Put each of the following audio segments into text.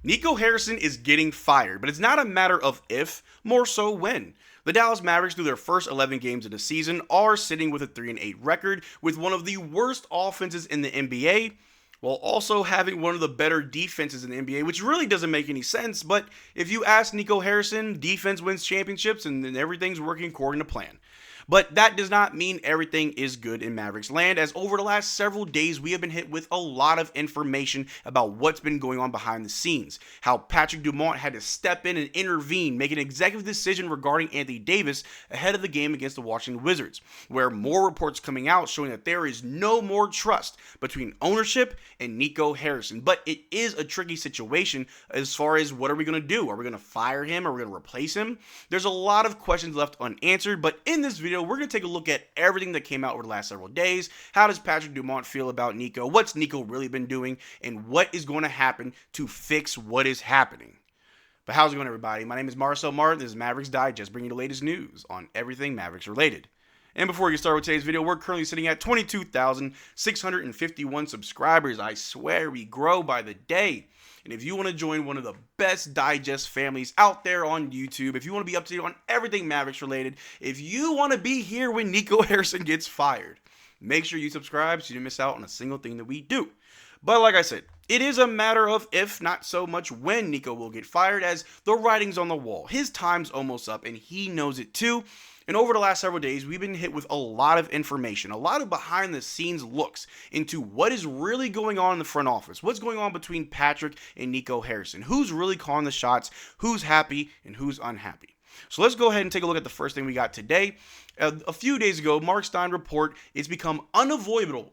Nico Harrison is getting fired, but it's not a matter of if, more so when. The Dallas Mavericks, through their first 11 games of the season, are sitting with a 3-8 record with one of the worst offenses in the NBA, while also having one of the better defenses in the NBA, which really doesn't make any sense. But if you ask Nico Harrison, defense wins championships and then everything's working according to plan. But that does not mean everything is good in Mavericks land, as over the last several days we have been hit with a lot of information about what's been going on behind the scenes. How Patrick Dumont had to step in and intervene, make an executive decision regarding Anthony Davis ahead of the game against the Washington Wizards, where more reports coming out showing that there is no more trust between ownership and Nico Harrison. But it is a tricky situation as far as what are we going to do? Are we going to fire him? Are we going to replace him? There's a lot of questions left unanswered, but in this video, we're going to take a look at everything that came out over the last several days. How does Patrick Dumont feel about Nico? What's Nico really been doing? And what is going to happen to fix what is happening? But how's it going, everybody? My name is Marcel Martin. This is Mavs Digest, bringing you the latest news on everything Mavericks related. And before we get started with today's video, we're currently sitting at 22,651 subscribers. I swear we grow by the day. And if you want to join one of the best digest families out there on YouTube, if you want to be up to date on everything Mavericks related, if you want to be here when Nico Harrison gets fired, make sure you subscribe so you don't miss out on a single thing that we do. But like I said, it is a matter of if, not so much when Nico will get fired, as the writing's on the wall. His time's almost up, and he knows it too. And over the last several days, we've been hit with a lot of information, a lot of behind-the-scenes looks into what is really going on in the front office, what's going on between Patrick and Nico Harrison, who's really calling the shots, who's happy, and who's unhappy. So let's go ahead and take a look at the first thing we got today. A few days ago, Mark Stein report it's become unavoidable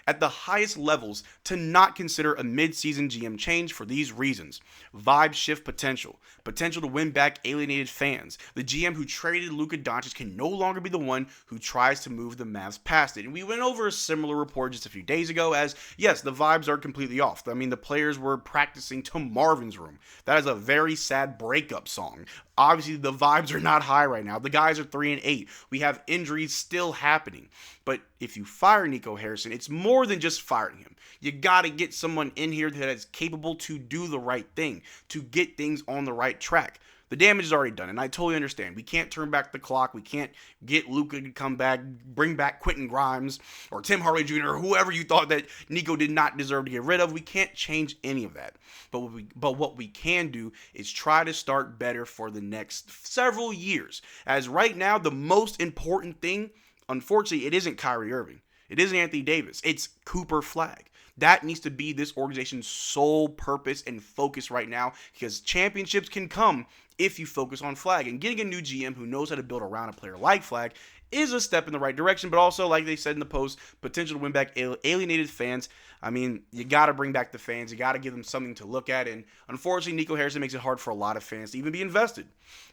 at the highest levels to not consider a mid-season GM change for these reasons. Vibe shift potential to win back alienated fans. The GM who traded Luka Doncic can no longer be the one who tries to move the Mavs past it. And we went over a similar report just a few days ago as, yes, the vibes are completely off. I mean, the players were practicing to Marvin's Room. That is a very sad breakup song. Obviously, the vibes are not high right now. The guys are 3-8. We have injuries still happening. But if you fire Nico Harrison, it's more than just firing him. You got to get someone in here that is capable to do the right thing, to get things on the right track. The damage is already done, and I totally understand. We can't turn back the clock. We can't get Luka to come back, bring back Quentin Grimes or Tim Hardaway Jr. or whoever you thought that Nico did not deserve to get rid of. We can't change any of that. But what we can do is try to start better for the next several years. As right now, the most important thing, unfortunately, it isn't Kyrie Irving. It isn't Anthony Davis. It's Cooper Flagg. That needs to be this organization's sole purpose and focus right now, because championships can come if you focus on Flagg. And getting a new GM who knows how to build around a player like Flagg is a step in the right direction, but also, like they said in the post, potential to win back alienated fans. I mean, you got to bring back the fans. You got to give them something to look at. And unfortunately, Nico Harrison makes it hard for a lot of fans to even be invested.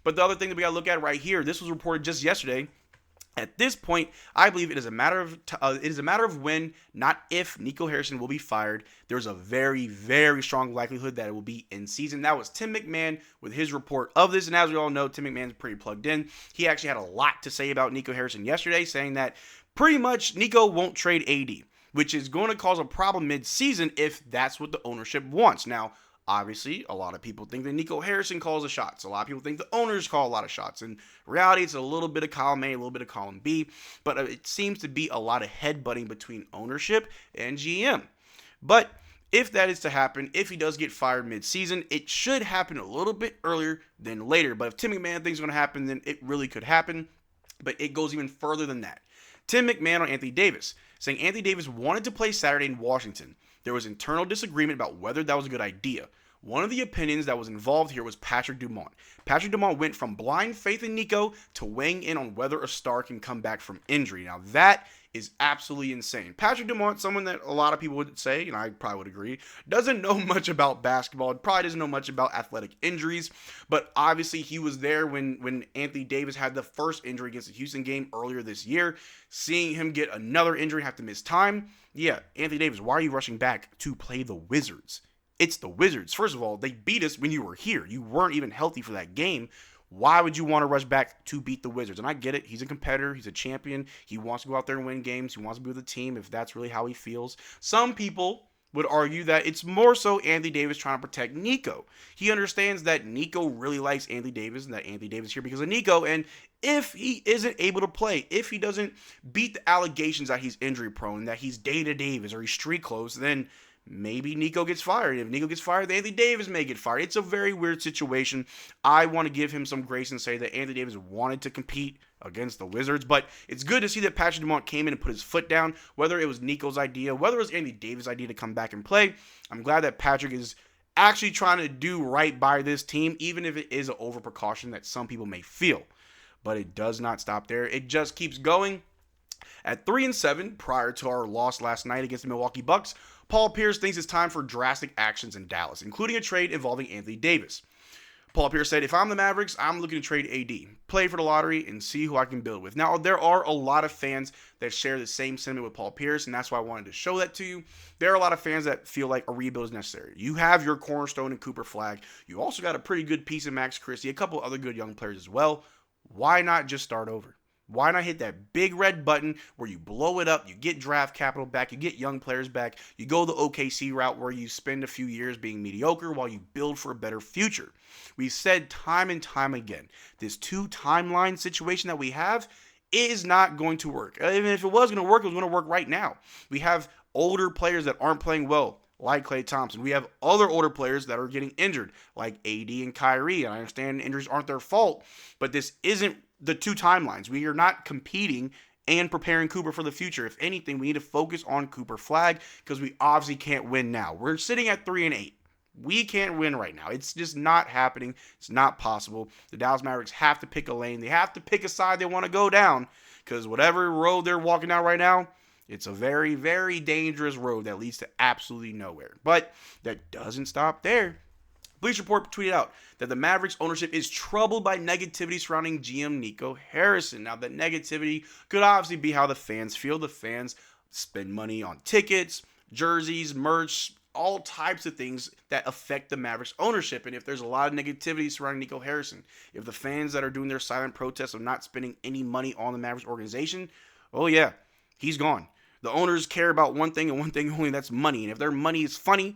But the other thing that we got to look at right here, this was reported just yesterday. At this point, I believe it is a matter of when, not if, Nico Harrison will be fired. There's a very, very strong likelihood that it will be in season. That was Tim McMahon with his report of this. And as we all know, Tim McMahon's pretty plugged in. He actually had a lot to say about Nico Harrison yesterday, saying that pretty much Nico won't trade AD, which is going to cause a problem mid-season if that's what the ownership wants. Now, obviously, a lot of people think that Nico Harrison calls the shots. A lot of people think the owners call a lot of shots. In reality, it's a little bit of column A, a little bit of column B. But it seems to be a lot of headbutting between ownership and GM. But if that is to happen, if he does get fired mid-season, it should happen a little bit earlier than later. But if Tim McMahon thinks it's going to happen, then it really could happen. But it goes even further than that. Tim McMahon on Anthony Davis, saying Anthony Davis wanted to play Saturday in Washington. There was internal disagreement about whether that was a good idea. One of the opinions that was involved here was Patrick Dumont. Patrick Dumont went from blind faith in Nico to weighing in on whether a star can come back from injury. Now that is absolutely insane. Patrick Dumont, someone that a lot of people would say, and I probably would agree, doesn't know much about basketball, probably doesn't know much about athletic injuries, but obviously he was there when Anthony Davis had the first injury against the Houston game earlier this year. Seeing him get another injury, have to miss time, yeah, Anthony Davis, why are you rushing back to play the Wizards? It's the Wizards. First of all, they beat us when you were here. You weren't even healthy for that game. Why would you want to rush back to beat the Wizards? And I get it. He's a competitor. He's a champion. He wants to go out there and win games. He wants to be with the team if that's really how he feels. Some people would argue that it's more so Anthony Davis trying to protect Nico. He understands that Nico really likes Anthony Davis and that Anthony Davis is here because of Nico. And if he isn't able to play, if he doesn't beat the allegations that he's injury prone, that he's Data Davis or he's street clothes, then maybe Nico gets fired. If Nico gets fired, then Anthony Davis may get fired. It's a very weird situation. I want to give him some grace and say that Anthony Davis wanted to compete against the Wizards, but it's good to see that Patrick Dumont came in and put his foot down, whether it was Nico's idea, whether it was Anthony Davis' idea to come back and play. I'm glad that Patrick is actually trying to do right by this team, even if it is an over precaution that some people may feel. But it does not stop there. It just keeps going. At 3-7, prior to our loss last night against the Milwaukee Bucks, Paul Pierce thinks it's time for drastic actions in Dallas, including a trade involving Anthony Davis. Paul Pierce said, if I'm the Mavericks, I'm looking to trade AD, play for the lottery, and see who I can build with. Now, there are a lot of fans that share the same sentiment with Paul Pierce, and that's why I wanted to show that to you. There are a lot of fans that feel like a rebuild is necessary. You have your cornerstone in Cooper Flagg. You also got a pretty good piece in Max Christie, a couple other good young players as well. Why not just start over? Why not hit that big red button where you blow it up, you get draft capital back, you get young players back, you go the OKC route where you spend a few years being mediocre while you build for a better future. We've said time and time again, this two timeline situation that we have is not going to work. Even if it was going to work, it was going to work right now. We have older players that aren't playing well, like Klay Thompson. We have other older players that are getting injured, like AD and Kyrie. And I understand injuries aren't their fault, but this isn't the two timelines. We are not competing and preparing Cooper for the future. If anything, we need to focus on Cooper Flagg because we obviously can't win now. We're sitting at 3-8. We can't win right now. It's just not happening. It's not possible. The Dallas Mavericks have to pick a lane. They have to pick a side they want to go down because whatever road they're walking down right now, it's a very, very dangerous road that leads to absolutely nowhere. But that doesn't stop there. Bleacher Report tweeted out that the Mavericks ownership is troubled by negativity surrounding GM Nico Harrison. Now, that negativity could obviously be how the fans feel. The fans spend money on tickets, jerseys, merch, all types of things that affect the Mavericks ownership. And if there's a lot of negativity surrounding Nico Harrison, if the fans that are doing their silent protests of not spending any money on the Mavericks organization, oh yeah, he's gone. The owners care about one thing and one thing only, that's money. And if their money is funny,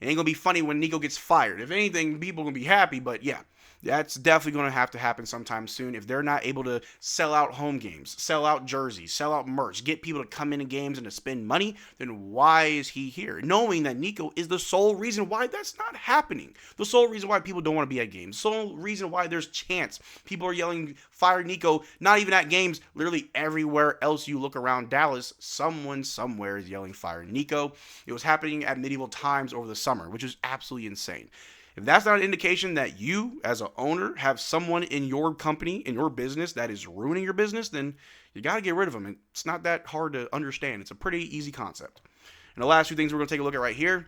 it ain't going to be funny when Nico gets fired. If anything, people are going to be happy, but yeah, that's definitely going to happen sometime soon. If they're not able to sell out home games, sell out jerseys, sell out merch, get people to come into games and to spend money, then why is he here? Knowing that Nico is the sole reason why that's not happening. The sole reason why people don't want to be at games. The sole reason why there's chants. People are yelling, fire Nico, not even at games. Literally everywhere else you look around Dallas, someone somewhere is yelling, fire Nico. It was happening at medieval times over the summer, which is absolutely insane. If that's not an indication that you, as an owner, have someone in your company, in your business, that is ruining your business, then you got to get rid of them. It's not that hard to understand. It's a pretty easy concept. And the last few things we're going to take a look at right here.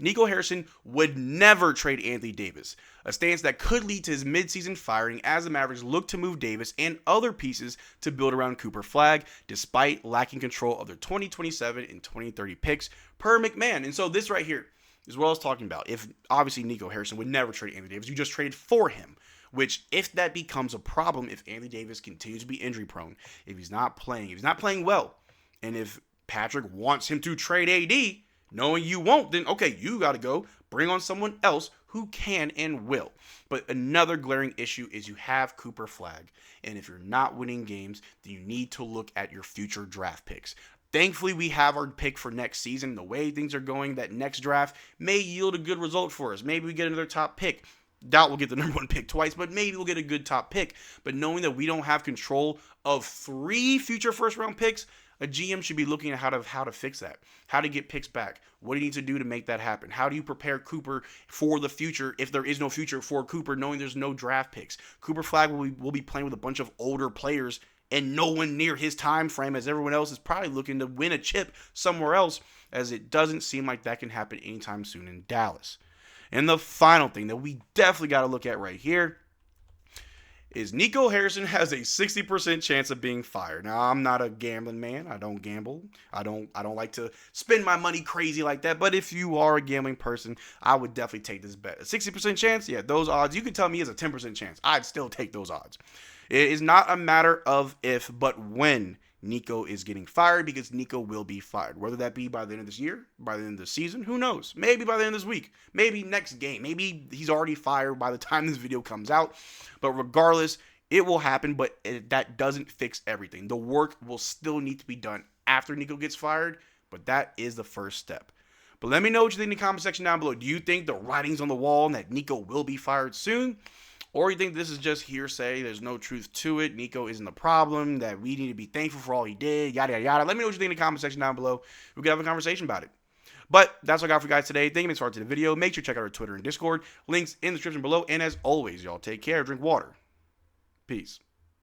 Nico Harrison would never trade Anthony Davis, a stance that could lead to his midseason firing as the Mavericks look to move Davis and other pieces to build around Cooper Flagg, despite lacking control of their 2027 and 2030 picks per McMahon. And so this right here is what I was talking about. If obviously Nico Harrison would never trade Anthony Davis, you just traded for him. Which, if that becomes a problem, if Anthony Davis continues to be injury prone, if he's not playing well, and if Patrick wants him to trade AD, knowing you won't, then okay, you got to go bring on someone else who can and will. But another glaring issue is you have Cooper Flagg, and if you're not winning games, then you need to look at your future draft picks. Thankfully, we have our pick for next season. The way things are going, that next draft may yield a good result for us. Maybe we get another top pick. Doubt we'll get the number one pick twice, but maybe we'll get a good top pick. But knowing that we don't have control of 3 future first-round picks, a GM should be looking at how to fix that, how to get picks back. What do you need to do to make that happen? How do you prepare Cooper for the future if there is no future for Cooper, knowing there's no draft picks? Cooper Flagg will be playing with a bunch of older players and no one near his time frame, as everyone else is probably looking to win a chip somewhere else, as it doesn't seem like that can happen anytime soon in Dallas. And the final thing that we definitely got to look at right here is Nico Harrison has a 60% chance of being fired. Now, I'm not a gambling man. I don't gamble. I don't like to spend my money crazy like that. But if you are a gambling person, I would definitely take this bet. A 60% chance? Yeah, those odds, you could tell me is a 10% chance. I'd still take those odds. It is not a matter of if, but when Nico is getting fired, because Nico will be fired. Whether that be by the end of this year, by the end of the season, who knows? Maybe by the end of this week, maybe next game, maybe he's already fired by the time this video comes out. But regardless, it will happen, but that doesn't fix everything. The work will still need to be done after Nico gets fired, but that is the first step. But let me know what you think in the comment section down below. Do you think the writing's on the wall and that Nico will be fired soon? Or you think this is just hearsay, there's no truth to it, Nico isn't the problem, that we need to be thankful for all he did, yada, yada, yada. Let me know what you think in the comment section down below. We can have a conversation about it. But that's what I got for you guys today. Thank you for watching the video. Make sure to check out our Twitter and Discord. Links in the description below. And as always, y'all, take care, drink water. Peace.